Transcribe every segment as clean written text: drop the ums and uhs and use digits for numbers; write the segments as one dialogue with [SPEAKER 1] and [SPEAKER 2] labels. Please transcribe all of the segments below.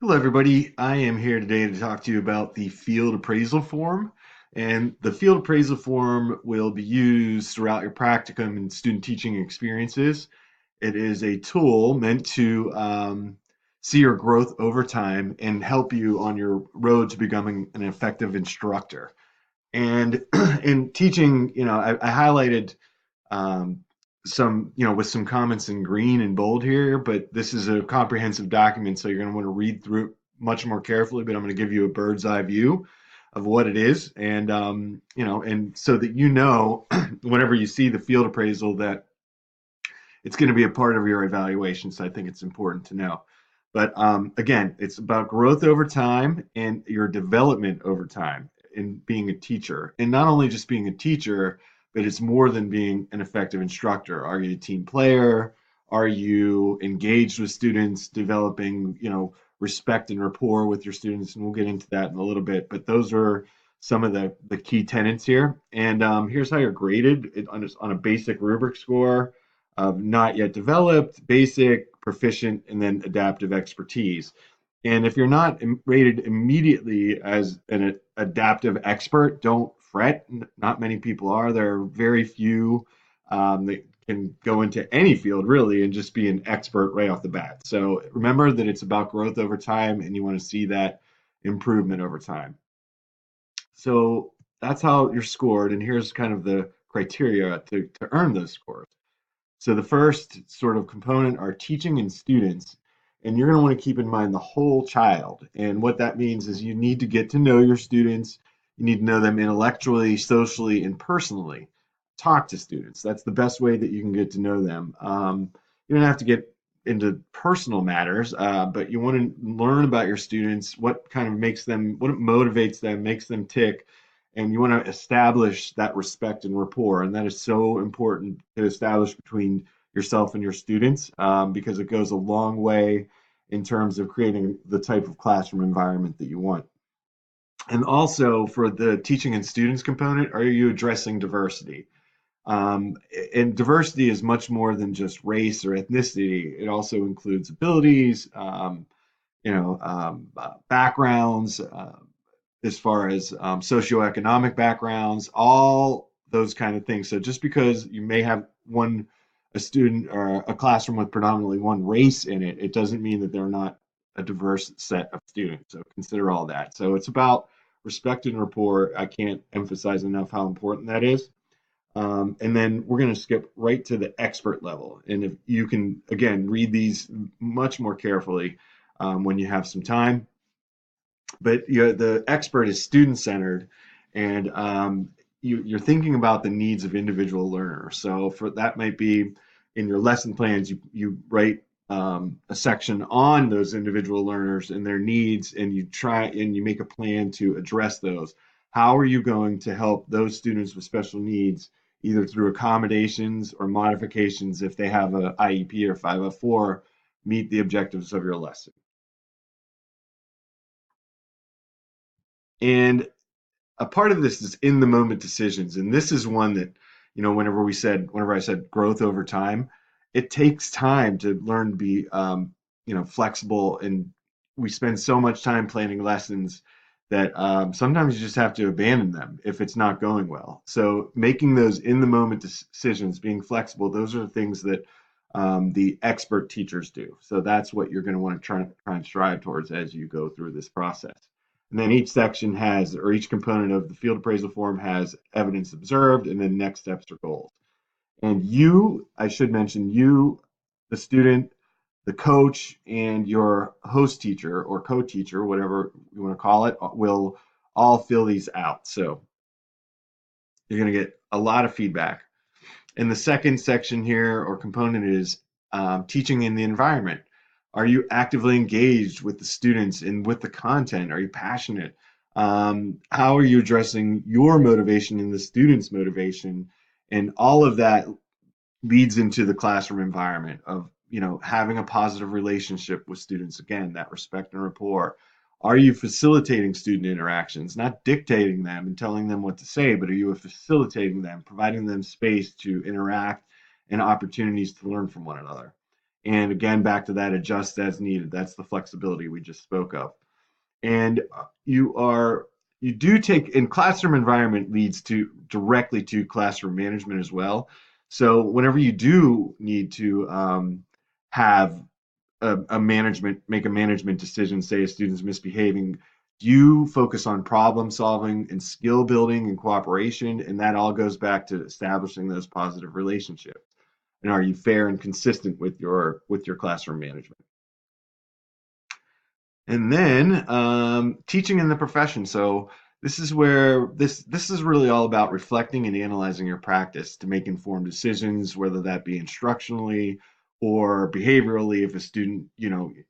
[SPEAKER 1] Hello, everybody. I am here today to talk to you about the field appraisal form. And the field appraisal form will be used throughout your practicum and student teaching experiences. It is a tool meant to see your growth over time and help you on your road to becoming an effective instructor. And in teaching, I highlighted um, some, with some comments in green and bold here, but this is a comprehensive document, so you're going to want to read through it much more carefully. But I'm going to give you a bird's eye view of what it is, and and so that whenever you see the field appraisal, that it's going to be a part of your evaluation. So I think it's important to know. But again, it's about growth over time and your development over time in being a teacher. And not only just being a teacher, but it's more than being an effective instructor. Are you a team player? Are you engaged with students, developing, respect and rapport with your students? And we'll get into that in a little bit. But those are some of the key tenets here. And here's how you're graded on a basic rubric score of not yet developed, basic, proficient, and then adaptive expertise. And if you're not rated immediately as an adaptive expert, don't fret. Not many people are. There are very few that can go into any field really and just be an expert right off the bat. So remember that it's about growth over time and you want to see that improvement over time. So that's how you're scored. And here's kind of the criteria to earn those scores. So the first sort of component are teaching and students. And you're going to want to keep in mind the whole child. And what that means is you need to get to know your students. You need to know them intellectually, socially, and personally. Talk to students. That's the best way that you can get to know them. You don't have to get into personal matters, but you want to learn about your students, what kind of makes them, what motivates them, makes them tick, and you want to establish that respect and rapport. And that is so important to establish between yourself and your students because it goes a long way in terms of creating the type of classroom environment that you want. And also for the teaching and students component, are you addressing diversity? Um, and diversity is much more than just race or ethnicity. It also includes abilities, backgrounds, as far as socioeconomic backgrounds, all those kind of things. So just because you may have a student or a classroom with predominantly one race in it, it doesn't mean that they're not a diverse set of students. So consider all that. So it's about respect and rapport. I can't emphasize enough how important that is. And then we're going to skip right to the expert level. And if you can, again, read these much more carefully when you have some time. But the expert is student centered, and you're thinking about the needs of individual learners. So for that might be in your lesson plans, you write a section on those individual learners and their needs, and you try and you make a plan to address those. How are you going to help those students with special needs, either through accommodations or modifications if they have a IEP or 504, meet the objectives of your lesson? And a part of this is in the moment decisions. And this is one that, whenever I said growth over time, it takes time to learn to be, flexible. And we spend so much time planning lessons that sometimes you just have to abandon them if it's not going well. So making those in the moment decisions, being flexible, those are the things that the expert teachers do. So that's what you're going to want to try and strive towards as you go through this process. And then each section has, or each component of the field appraisal form has evidence observed, and then next steps or goals. And you, I should mention, you, the student, the coach, and your host teacher or co-teacher, whatever you want to call it, will all fill these out. So you're going to get a lot of feedback. And the second section here or component is teaching in the environment. Are you actively engaged with the students and with the content? Are you passionate? How are you addressing your motivation and the students' motivation? And all of that leads into the classroom environment of having a positive relationship with students. Again, that respect and rapport. Are you facilitating student interactions, not dictating them and telling them what to say, but are you facilitating them, providing them space to interact and opportunities to learn from one another? And again, back to that adjust as needed. That's the flexibility we just spoke of. And you do take in classroom environment leads to directly to classroom management as well. So whenever you do need to have a management make a management decision, say a student's misbehaving, you focus on problem solving and skill building and cooperation, and that all goes back to establishing those positive relationships. And are you fair and consistent with your classroom management? And then teaching in the profession. So this is where this is really all about reflecting and analyzing your practice to make informed decisions, whether that be instructionally or behaviorally. If a student,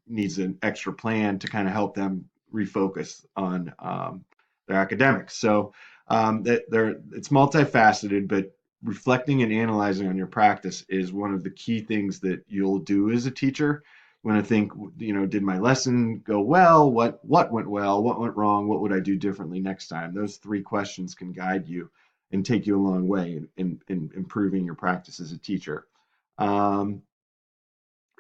[SPEAKER 1] needs an extra plan to kind of help them refocus on their academics. So it's multifaceted, but reflecting and analyzing on your practice is one of the key things that you'll do as a teacher when I think, did my lesson go well? What went well? What went wrong? What would I do differently next time? Those three questions can guide you and take you a long way in improving your practice as a teacher. Um,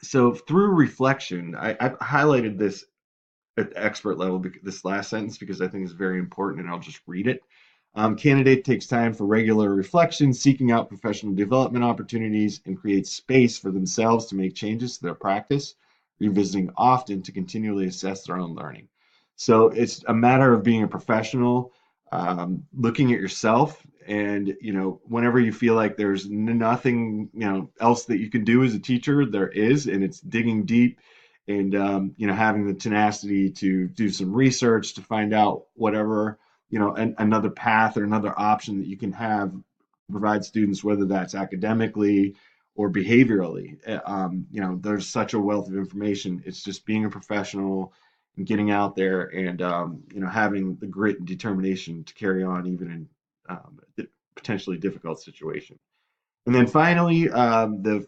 [SPEAKER 1] so through reflection, I've highlighted this at the expert level, this last sentence, because I think it's very important, and I'll just read it. Candidate takes time for regular reflection, seeking out professional development opportunities, and creates space for themselves to make changes to their practice, revisiting often to continually assess their own learning. So it's a matter of being a professional, looking at yourself, and whenever you feel like there's nothing else that you can do as a teacher, there is, and it's digging deep and having the tenacity to do some research to find out whatever another path or another option that you can have to provide students, whether that's academically or behaviorally. There's such a wealth of information. It's just being a professional and getting out there and having the grit and determination to carry on even in potentially difficult situation. And then finally, the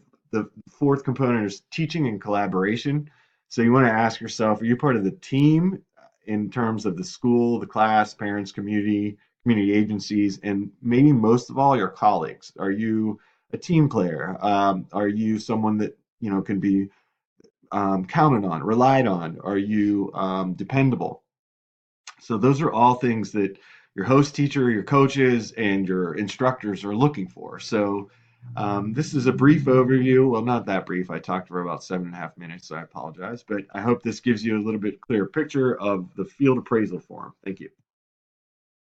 [SPEAKER 1] fourth component is teaching and collaboration. So you want to ask yourself, are you part of the team in terms of the school, the class, parents, community agencies, and maybe most of all, your colleagues? Are you a team player? Are you someone that can be counted on, relied on? Are you dependable? So those are all things that your host teacher, your coaches, and your instructors are looking for. So this is a brief overview. Well, not that brief. I talked for about 7.5 minutes, so I apologize. But I hope this gives you a little bit clearer picture of the field appraisal form. Thank you.